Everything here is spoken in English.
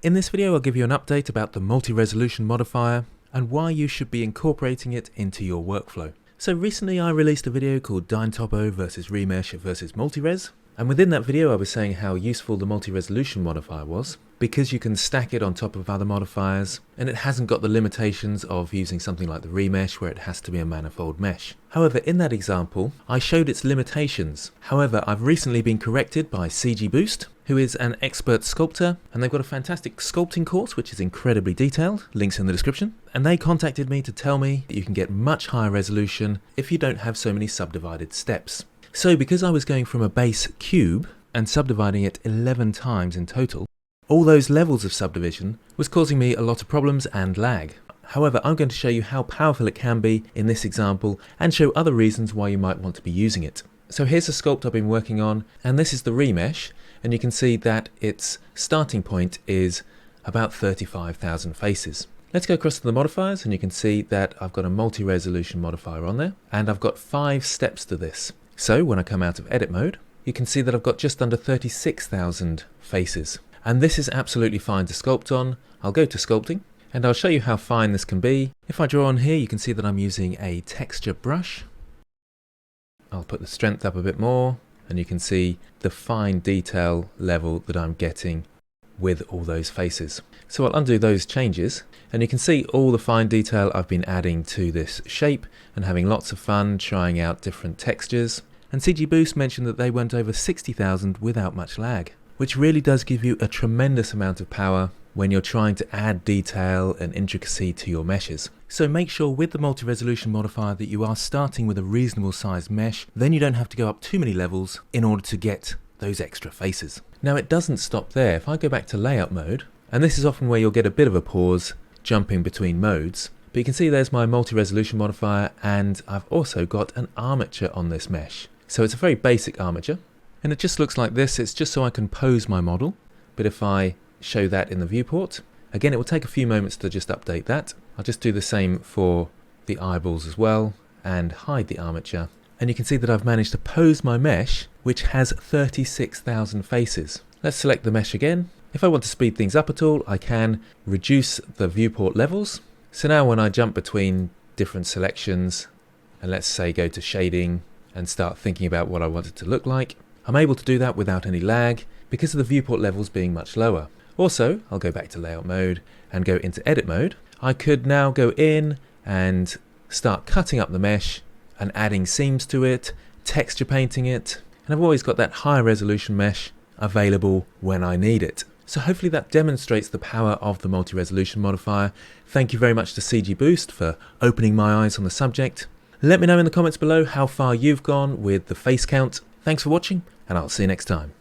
In this video I'll give you an update about the Multi-Resolution Modifier and why you should be incorporating it into your workflow. So recently I released a video called Dyntopo versus Remesh versus Multires, and within that video I was saying how useful the Multi-Resolution Modifier was because you can stack it on top of other modifiers and it hasn't got the limitations of using something like the Remesh where it has to be a manifold mesh. However, in that example I showed its limitations. However, I've recently been corrected by CGBoost, who is an expert sculptor, and they've got a fantastic sculpting course which is incredibly detailed, links in the description, and they contacted me to tell me that you can get much higher resolution if you don't have so many subdivided steps. So because I was going from a base cube and subdividing it 11 times in total, all those levels of subdivision was causing me a lot of problems and lag. However, I'm going to show you how powerful it can be in this example and show other reasons why you might want to be using it. So here's a sculpt I've been working on, and this is the Remesh, and you can see that its starting point is about 35,000 faces. Let's go across to the modifiers, and you can see that I've got a multi-resolution modifier on there, and I've got 5 steps to this. So when I come out of edit mode, you can see that I've got just under 36,000 faces. And this is absolutely fine to sculpt on. I'll go to sculpting and I'll show you how fine this can be. If I draw on here, you can see that I'm using a texture brush. I'll put the strength up a bit more and you can see the fine detail level that I'm getting with all those faces. So I'll undo those changes and you can see all the fine detail I've been adding to this shape and having lots of fun trying out different textures. And CGBoost mentioned that they went over 60,000 without much lag, which really does give you a tremendous amount of power when you're trying to add detail and intricacy to your meshes. So make sure with the multi-resolution modifier that you are starting with a reasonable sized mesh, then you don't have to go up too many levels in order to get those extra faces. Now it doesn't stop there. If I go back to layout mode, and this is often where you'll get a bit of a pause jumping between modes, but you can see there's my multi-resolution modifier and I've also got an armature on this mesh. So it's a very basic armature. And it just looks like this. It's just so I can pose my model. But if I show that in the viewport, again, it will take a few moments to just update that. I'll just do the same for the eyeballs as well and hide the armature. And you can see that I've managed to pose my mesh, which has 36,000 faces. Let's select the mesh again. If I want to speed things up at all, I can reduce the viewport levels. So now when I jump between different selections, and let's say go to shading and start thinking about what I want it to look like, I'm able to do that without any lag because of the viewport levels being much lower. Also, I'll go back to layout mode and go into edit mode. I could now go in and start cutting up the mesh and adding seams to it, texture painting it, and I've always got that higher resolution mesh available when I need it. So hopefully that demonstrates the power of the multi-resolution modifier. Thank you very much to CGBoost for opening my eyes on the subject. Let me know in the comments below how far you've gone with the face count. Thanks for watching, and I'll see you next time.